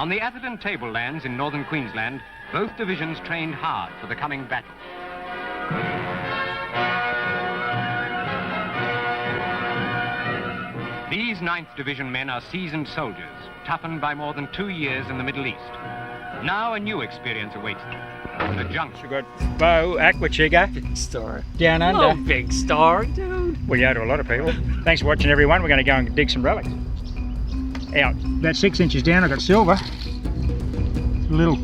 On the Atherton tablelands in northern Queensland, both divisions trained hard for the coming battle. These 9th Division men are seasoned soldiers, toughened by more than 2 years in the Middle East. Now a new experience awaits them. The junction. We've got Bo, Aquachigger. Big star. Down under. Oh, big star, dude. Well, yeah, to a lot of people. Thanks for watching, everyone. We're going to go and dig some relics. Out about 6 inches down, I've got silver. Little,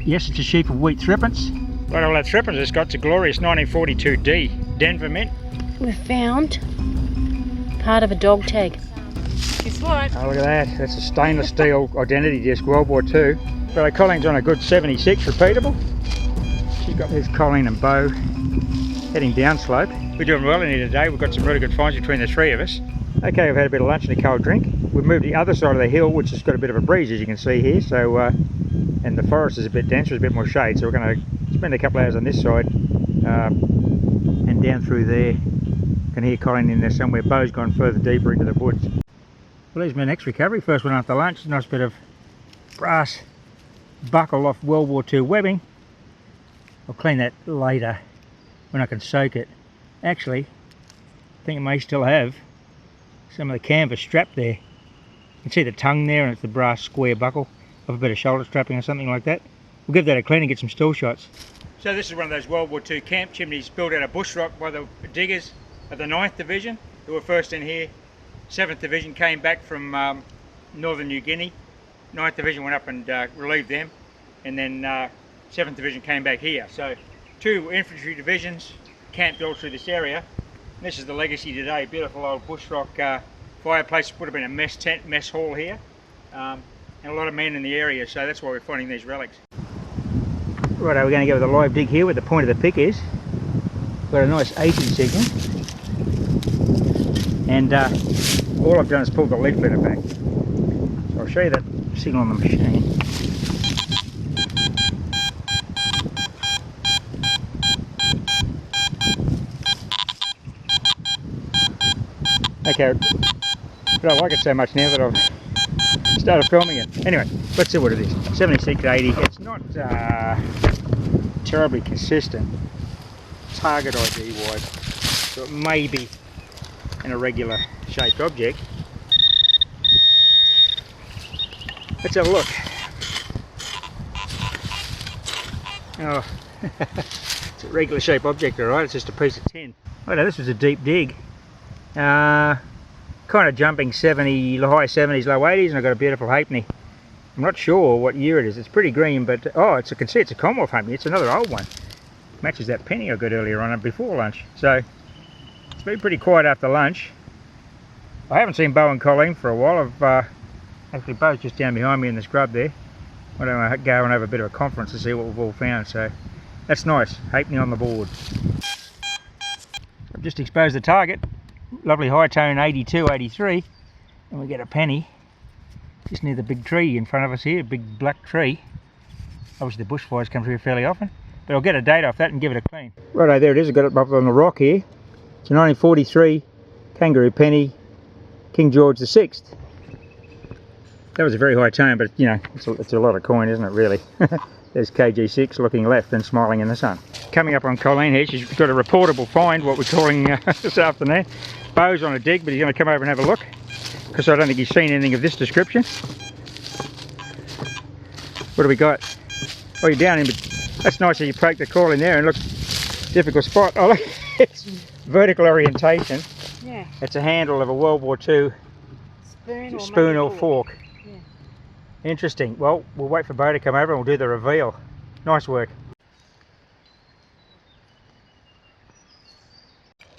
yes, it's a sheep of wheat threepence. Right, all that threepence it's got, it's a glorious 1942D Denver mint. We've found part of a dog tag. Guess what? Oh, look at that. That's a stainless steel identity disc, World War II. But Colleen's on a good 76 repeatable. She's got this Colleen and Bo heading downslope. We're doing well in here today. We've got some really good finds between the three of us. Okay, we've had a bit of lunch and a cold drink. We've moved to the other side of the hill, which has got a bit of a breeze, as you can see here. So, and the forest is a bit denser, there's a bit more shade. So we're going to spend a couple of hours on this side and down through there. You can hear Colleen in there somewhere. Bo's gone further deeper into the woods. Well, there's my next recovery. First one after lunch. Nice bit of brass buckle off World War II webbing. I'll clean that later when I can soak it. Actually, I think it may still have some of the canvas strapped there. You can see the tongue there, and it's the brass square buckle of a bit of shoulder strapping or something like that. We'll give that a clean and get some still shots. So this is one of those World War II camp chimneys built out of bush rock by the diggers of the 9th Division who were first in here. 7th Division came back from Northern New Guinea. 9th Division went up and relieved them, and then 7th Division came back here. So 2 infantry divisions camped all through this area. And this is the legacy today. Beautiful old bush rock fireplace. Would have been a mess tent, mess hall here, and a lot of men in the area. So that's why we're finding these relics. Righto, we're going to go with a live dig here where the point of the pick is. Got a nice 80 signal, and all I've done is pull the lead flitter back. So I'll show you that signal on the machine. Okay, but I like it so much now that I've started filming it. Anyway, let's see what it is. 76 to 80. It's not terribly consistent target ID wise, so it may be an irregular shaped object. Let's have a look. Oh, it's a regular shaped object, alright, it's just a piece of tin. Oh no, this was a deep dig. Kind of jumping 70, high 70s, low 80s, and I've got a beautiful halfpenny. I'm not sure what year it is. It's pretty green, but oh, I can see it's a Commonwealth halfpenny. It's another old one. Matches that penny I got earlier on before lunch. So it's been pretty quiet after lunch. I haven't seen Bo and Colleen for a while. Actually, Bo's just down behind me in the scrub there. I don't want to go and have a bit of a conference to see what we've all found. So that's nice. Halfpenny on the board. I've just exposed the target. Lovely high tone 82, 83, and we get a penny just near the big tree in front of us here, a big black tree. Obviously the bushfires come through fairly often, but I'll get a date off that and give it a clean. Righto, there it is. I've got it up on the rock here. It's a 1943 kangaroo penny, King George VI. That was a very high tone, but you know, it's a lot of coin, isn't it, really? There's KG6 looking left and smiling in the sun. Coming up on Colleen here, she's got a reportable find, what we're calling this afternoon. Bo's on a dig, but he's going to come over and have a look, because I don't think he's seen anything of this description. What do we got? Oh, you're down in, but that's nice that you poked the call in there, and look, difficult spot. Oh, look, it's vertical orientation. Yeah. It's a handle of a World War II spoon or fork. Yeah. Interesting. Well, we'll wait for Bo to come over and we'll do the reveal. Nice work.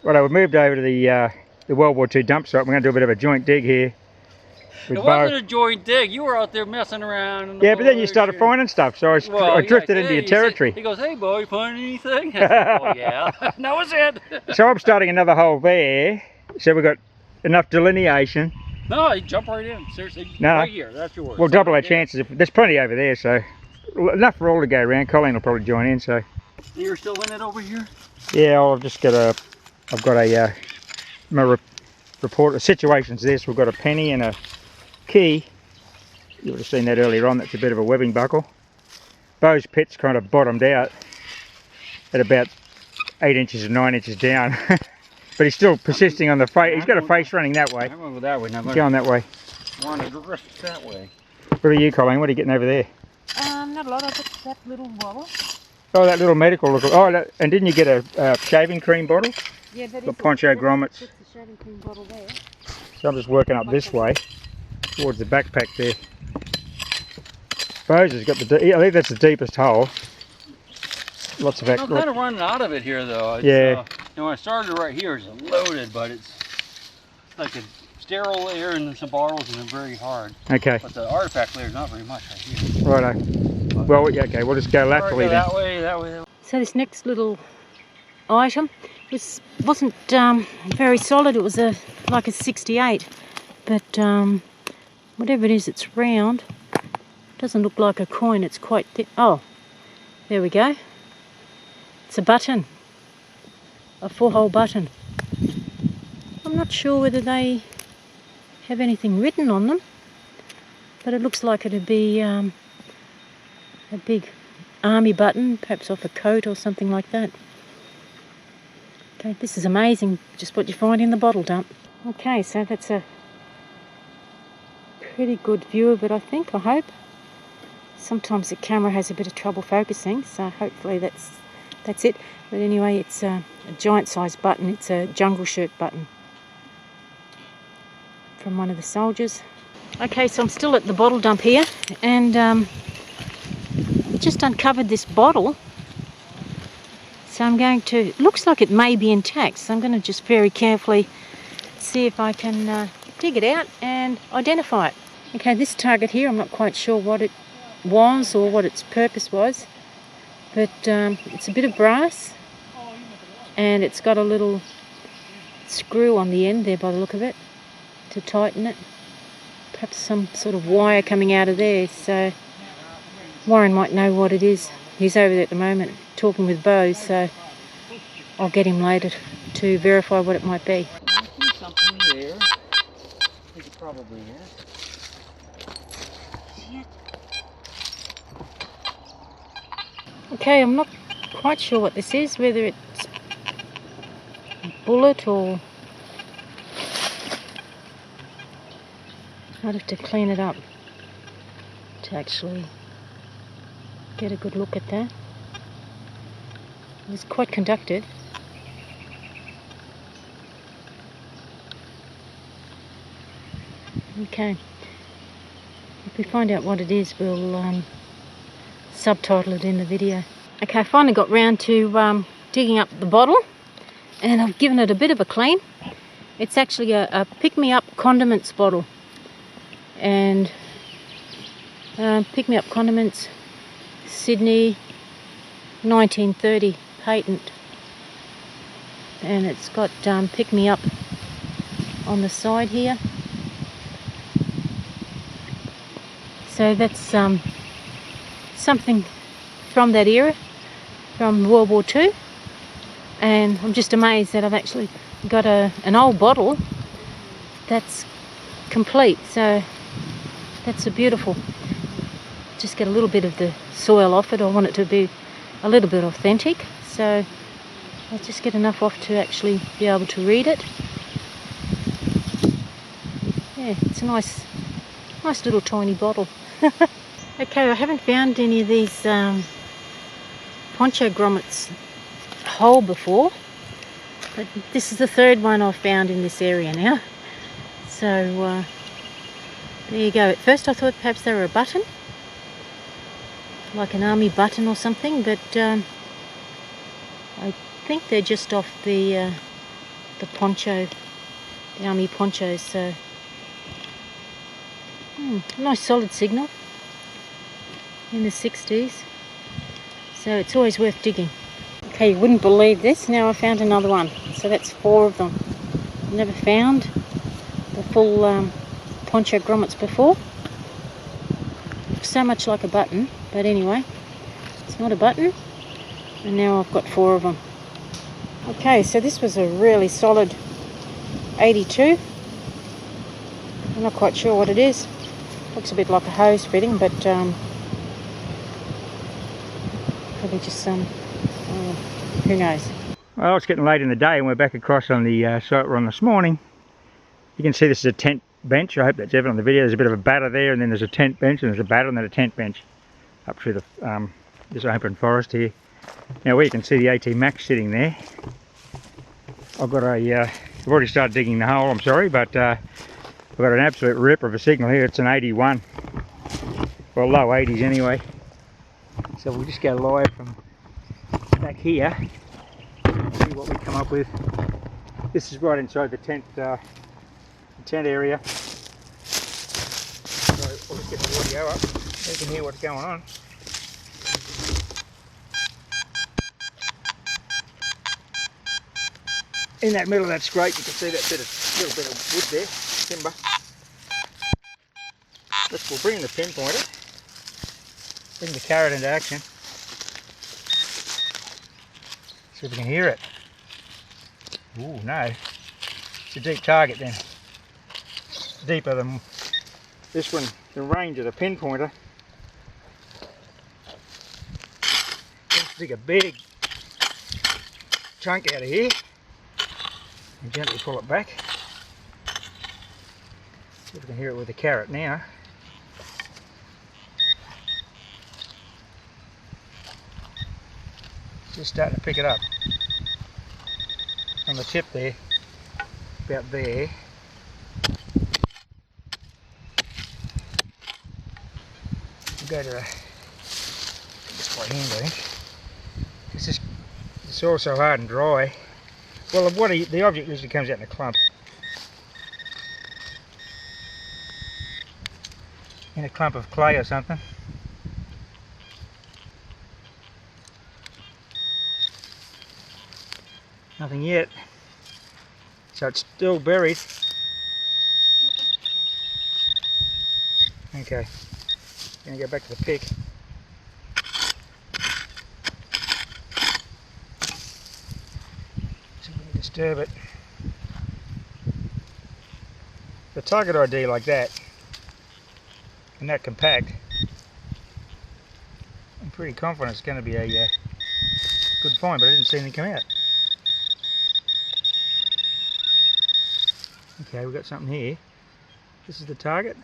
Right, we've moved over to the World War II dump site. We're going to do a bit of a joint dig here. It wasn't a joint dig. You were out there messing around. In the but then you started finding stuff, so I drifted into your territory. He goes, "Hey, Bo, you find anything?" I said, "Oh yeah, that was it." So I'm starting another hole there. So we've got enough delineation. No, you jump right in. Seriously, no, right here. That's yours. We'll double our chances. There's plenty over there, so enough for all to go around. Colleen will probably join in. So you're still in it over here? Yeah, I've got my report. The situation's this: we've got a penny and a key You would have seen that earlier on. That's a bit of a webbing buckle. Beau's pit's kind of bottomed out at about 8 inches and 9 inches down. But he's still persisting on the face. He's got a face running that way. I'm going to go that way. Now Going that way. want to drift that way. What are you, Colleen? What are you getting over there? Not a lot. I got that little bottle. Oh, that little medical look. Oh, and didn't you get a shaving cream bottle? Yeah, that The is poncho grommets. That's the shaving cream bottle there. So I'm just working up this way towards the backpack there. Beau's has got the. I think that's the deepest hole. Lots of. I'm kind of running out of it here, though. It's, Yeah. You know, I started right here. It's loaded, but it's like a sterile layer and then some bottles, and they're very hard. Okay. But the artifact layer is not very much right here. Righto. Well, yeah, okay. We'll just go laterally Go then. that way, that way, that way. So this next little item wasn't very solid. It was like a 68, but whatever it is, it's round. Doesn't look like a coin. It's quite thick. Oh, there we go. It's a button, a 4-hole button. I'm not sure whether they have anything written on them, but it looks like it'd be a big army button, perhaps off a coat or something like that. Okay, this is amazing, just what you find in the bottle dump. Okay, so that's a pretty good view of it, I think, I hope. Sometimes the camera has a bit of trouble focusing, so hopefully that's it. But anyway, it's a giant size button. It's a jungle shirt button from one of the soldiers. Okay, so I'm still at the bottle dump here, and just uncovered this bottle. So I'm going to, it looks like it may be intact, so I'm going to just very carefully see if I can dig it out and identify it. Okay, this target here, I'm not quite sure what it was or what its purpose was, but it's a bit of brass, and it's got a little screw on the end there by the look of it to tighten it. Perhaps some sort of wire coming out of there, so Warren might know what it is. He's over there at the moment talking with Beau, so I'll get him later to verify what it might be. Something there. I think it probably is. Okay, I'm not quite sure what this is, whether it's a bullet or... I'd have to clean it up to actually get a good look at that. It's quite conducted. Okay, if we find out what it is, we'll subtitle it in the video. Okay, I finally got round to digging up the bottle, and I've given it a bit of a clean. It's actually a pick-me-up condiments bottle, and pick-me-up condiments, Sydney, 1930 patent, and it's got pick-me-up on the side here. So that's something from that era, from World War II, and I'm just amazed that I've actually got an old bottle that's complete. So that's a beautiful, just get a little bit of the soil off it. I want it to be a little bit authentic, so I'll just get enough off to actually be able to read it. Yeah, it's a nice little tiny bottle. Okay, I haven't found any of these poncho grommets whole before, but this is the third one I've found in this area now. So there you go. At first I thought perhaps they were a button, like an army button or something, but I think they're just off the poncho, the army ponchos. So nice solid signal in the 60s, so it's always worth digging. Okay, you wouldn't believe this, now I found another one, so that's 4 of them. Never found the full poncho grommets before. Looks so much like a button, but anyway, it's not a button, and now I've got 4 of them. Okay, so this was a really solid 82. I'm not quite sure what it is. Looks a bit like a hose fitting, but probably just some, who knows. Well, it's getting late in the day and we're back across on the site we're on this morning. You can see this is a tent bench. I hope that's evident on the video. There's a bit of a batter there, and then there's a tent bench, and there's a batter, and then a tent bench up through the this open forest here. Now, where you can see the AT Max sitting there, I've got I've already started digging the hole, I'm sorry, but I've got an absolute ripper of a signal here. It's an 81, well, low 80s anyway. So we'll just go live from back here and see what we come up with. This is right inside the tent area. So I'll just get the audio up so you can hear what's going on. In that middle of that scrape you can see that little bit of wood there, timber. We'll bring in the pinpointer, bring the Garrett into action. See if we can hear it. Ooh, no. It's a deep target then. Deeper than this one, the range of the pinpointer. Let's dig a big chunk out of here and gently pull it back. See if we can hear it with the Garrett now. Just starting to pick it up on the tip there, about there. We'll go to this by hand, I think. It's all so hard and dry. Well, the object usually comes out in a clump. In a clump of clay or something. Nothing yet. So it's still buried. Okay. Gonna go back to the pick. See if we can disturb it. The target ID like that, and that compact, I'm pretty confident it's going to be a good find, but I didn't see anything come out. Okay, we've got something here. This is the target.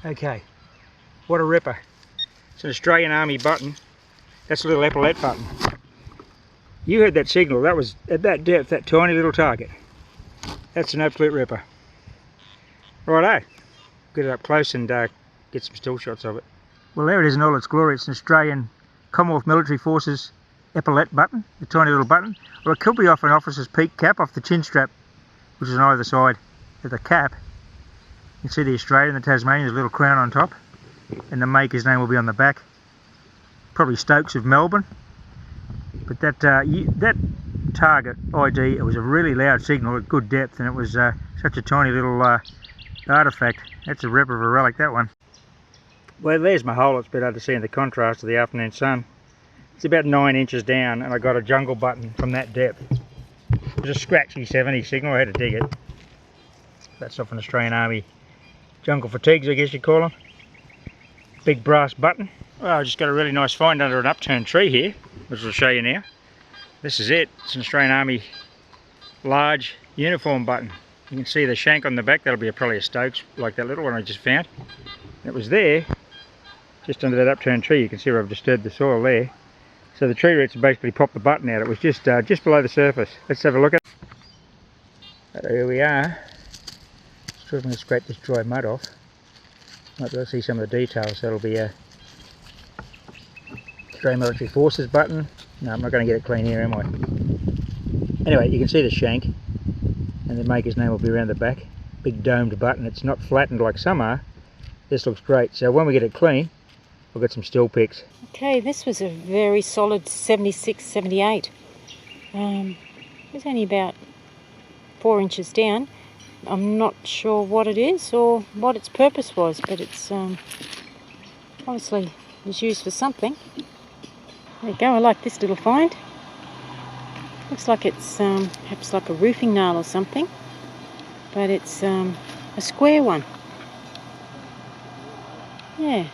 Okay, what a ripper. It's an Australian Army button. That's a little epaulette button. You heard that signal. That was at that depth, that tiny little target. That's an absolute ripper. Righto, get it up close and get some still shots of it. Well, there it is in all its glory. It's an Australian Commonwealth Military Forces epaulette button, the tiny little button. Or it could be off an officer's peak cap, off the chin strap, which is on either side of the cap. You can see the Australian, the Tasmanian, there's a little crown on top, and the maker's name will be on the back. Probably Stokes of Melbourne. But that target ID, it was a really loud signal at good depth, and it was such a tiny little artefact. That's a ripper of a relic, that one. Well, there's my hole. It's a bit hard to see in the contrast of the afternoon sun. It's about 9 inches down, and I got a jungle button from that depth. It was a scratchy 70 signal. I had to dig it. That's off an Australian Army jungle fatigues, I guess you call them. Big brass button. Well, I just got a really nice find under an upturned tree here, which I'll show you now. This is it. It's an Australian Army large uniform button. You can see the shank on the back. That'll be probably a Stokes, like that little one I just found. And it was there, just under that upturned tree. You can see where I've disturbed the soil there. So the tree roots have basically popped the button out. It was just below the surface. Let's have a look at it. Here we are. Just going to scrape this dry mud off. Might be able to see some of the details. So it'll be a Australian Military Forces button. No, I'm not going to get it clean here, am I? Anyway, you can see the shank, and the maker's name will be around the back. Big domed button. It's not flattened like some are. This looks great. So when we get it clean, we'll get some still pics. Okay, this was a very solid 76, 78. It was only about 4 inches down. I'm not sure what it is or what its purpose was, but it's obviously was used for something. There you go, I like this little find. Looks like it's perhaps like a roofing nail or something. but it's a square one. Yeah.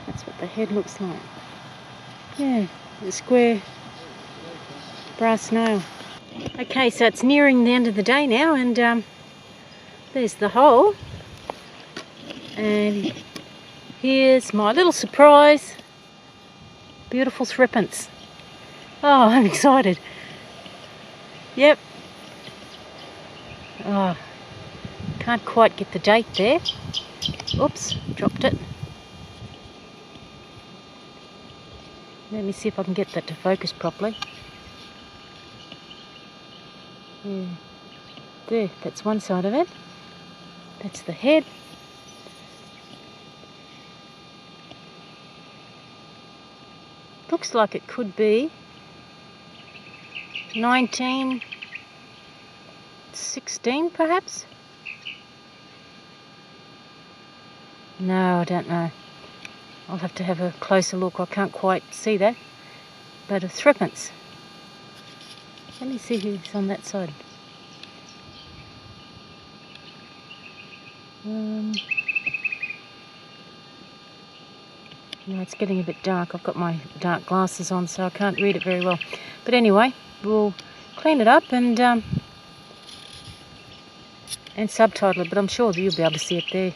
That's what the head looks like. Yeah, the square brass nail. Okay, so it's nearing the end of the day now, and there's the hole. And here's my little surprise. Beautiful threepence. Oh, I'm excited. Yep. Oh, can't quite get the date there. Oops, dropped it. Let me see if I can get that to focus properly. Yeah. There, that's one side of it. That's the head. Looks like it could be 1916 perhaps? No, I don't know. I'll have to have a closer look. I can't quite see that. But a threepence. Let me see who's on that side. No, it's getting a bit dark. I've got my dark glasses on, so I can't read it very well. But anyway, we'll clean it up and subtitle it, but I'm sure you'll be able to see it there.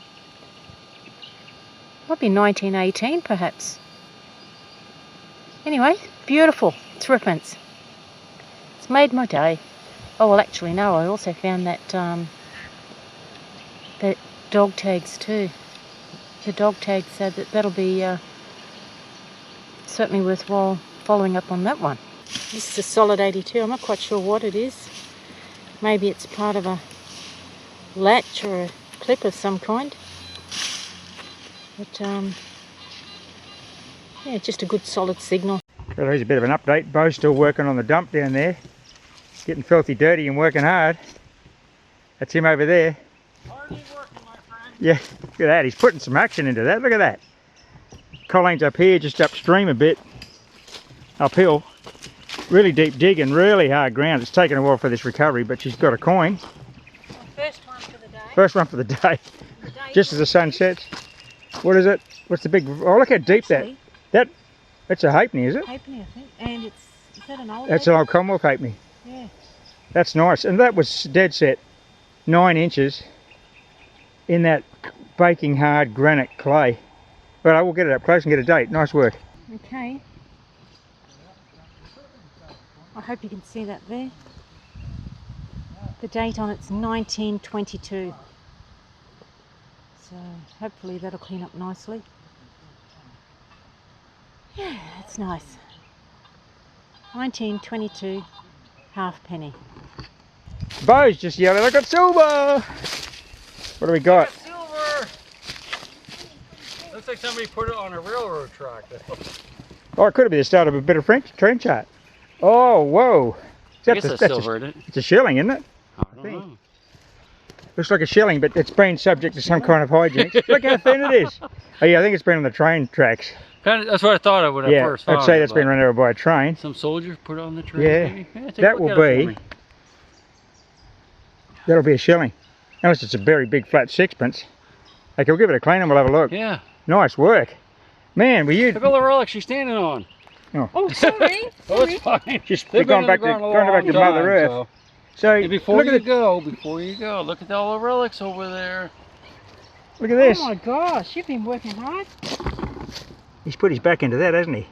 Might be 1918 perhaps. Anyway, beautiful threepence. It's made my day. Oh well, actually no, I also found that that dog tags too. The dog tags, so that'll be certainly worthwhile following up on that one. This is a solid 82. I'm not quite sure what it is. Maybe it's part of a latch or a clip of some kind. But yeah, just a good solid signal. Well, there's a bit of an update. Bo's still working on the dump down there. Getting filthy dirty and working hard. That's him over there. Hardly working, my friend. Yeah, look at that. He's putting some action into that. Look at that. Colleen's up here, just upstream a bit. Uphill. Really deep dig and really hard ground. It's taken a while for this recovery, but she's got a coin. First one for the day. First one for the day. Just as the sun sets. What is it? What's the big... Oh, look how deep that's a halfpenny, is it? Halfpenny, I think. And is that an old That's an old Commonwealth halfpenny. Yeah. That's nice. And that was dead set 9 inches in that baking hard granite clay. But I will get it up close and get a date. Nice work. Okay. I hope you can see that there. The date on it's 1922. So hopefully that'll clean up nicely. Yeah, that's nice. 1922 halfpenny. Bo's just yelling, I got silver! What do we got? Silver! Looks like somebody put it on a railroad track. Oh, it could have been the start of a bit of trench art. Oh, whoa. I guess that's silver, isn't it? It's a shilling, isn't it? I don't know. Looks like a shilling, but it's been subject to some kind of hijinks. Look how thin it is. Oh yeah, I think it's been on the train tracks. That's what I thought of when I first saw it. I'd say that's been run over by a train. Some soldiers put it on the train. Yeah, take that a will look at it for be, me. that'll be a shilling. Unless it's a very big flat sixpence. Okay, we'll give it a clean and we'll have a look. Yeah. Nice work. Man, were you... Look at the relic she's standing on. Oh, sorry. Oh, it's fine. Just They've going been back to underground a long Mother time, Earth. so. So And before look you at go, look at all the relics over there. look at this. Oh my gosh, you've been working hard. He's put his back into that, hasn't he?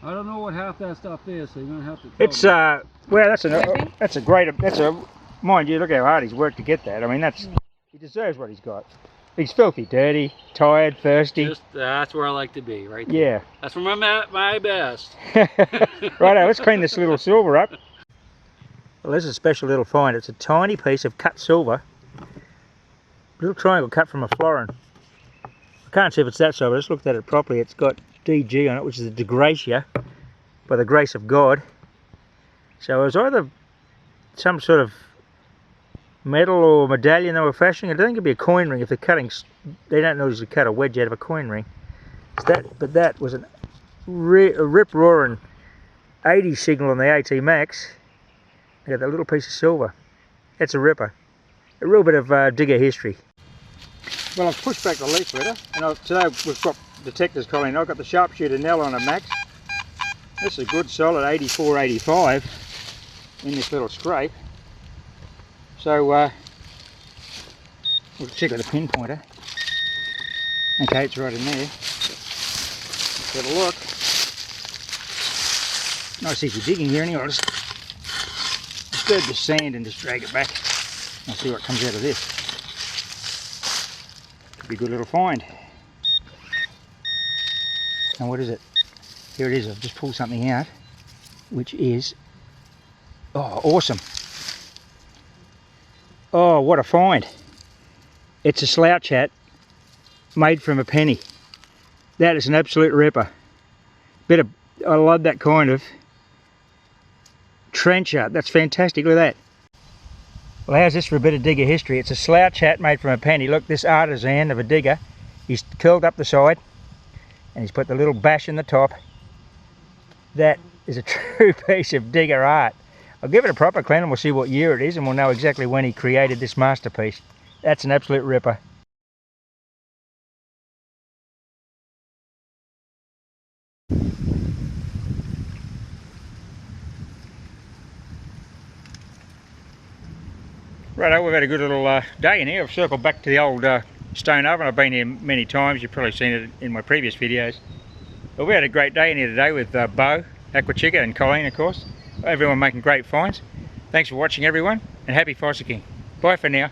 I don't know what half that stuff is, so you're gonna have to. It's well, that's a great, mind you, look how hard he's worked to get that. I mean, he deserves what he's got. He's filthy, dirty, tired, thirsty. That's where I like to be, right there. Yeah. That's where my best. Righto, let's clean this little silver up. Well, there's a special little find. It's a tiny piece of cut silver. Little triangle cut from a florin. I can't see if it's that silver. I just looked at it properly. It's got DG on it, which is a de gratia, by the grace of God. So it was either some sort of metal or medallion they were fashioning. I don't think it'd be a coin ring if they're cutting. They don't know to cut a wedge out of a coin ring. But that was a rip-roaring 80 signal on the AT Max. I got that little piece of silver. That's a ripper. A real bit of digger history. Well, I've pushed back the leaf litter, and today we've got detectors, Colleen. I've got the sharpshooter Nell on a max. This is a good solid 84, 85 in this little scrape. So we'll check with a pinpointer. Okay, it's right in there. Let's have a look. Nice easy digging here anyway. I'll just disturb the sand and just drag it back. I'll see what comes out of this. Could be a good little find. And what is it? Here it is. I've just pulled something out, which is, oh, awesome. Oh, what a find. It's a slouch hat made from a penny. That is an absolute ripper. I love that kind of trencher. That's fantastic. Look at that. Well, how's this for a bit of digger history? It's a slouch hat made from a penny. Look, this artisan of a digger, he's curled up the side and he's put the little bash in the top. That is a true piece of digger art. I'll give it a proper clean and we'll see what year it is and we'll know exactly when he created this masterpiece. That's an absolute ripper. Righto, we've had a good little day in here. I've circled back to the old stone oven. I've been here many times. You've probably seen it in my previous videos. But we had a great day in here today with Bo, Aqua Chica and Colleen, of course. Everyone making great finds. Thanks for watching, everyone, and happy fossicking. Bye for now.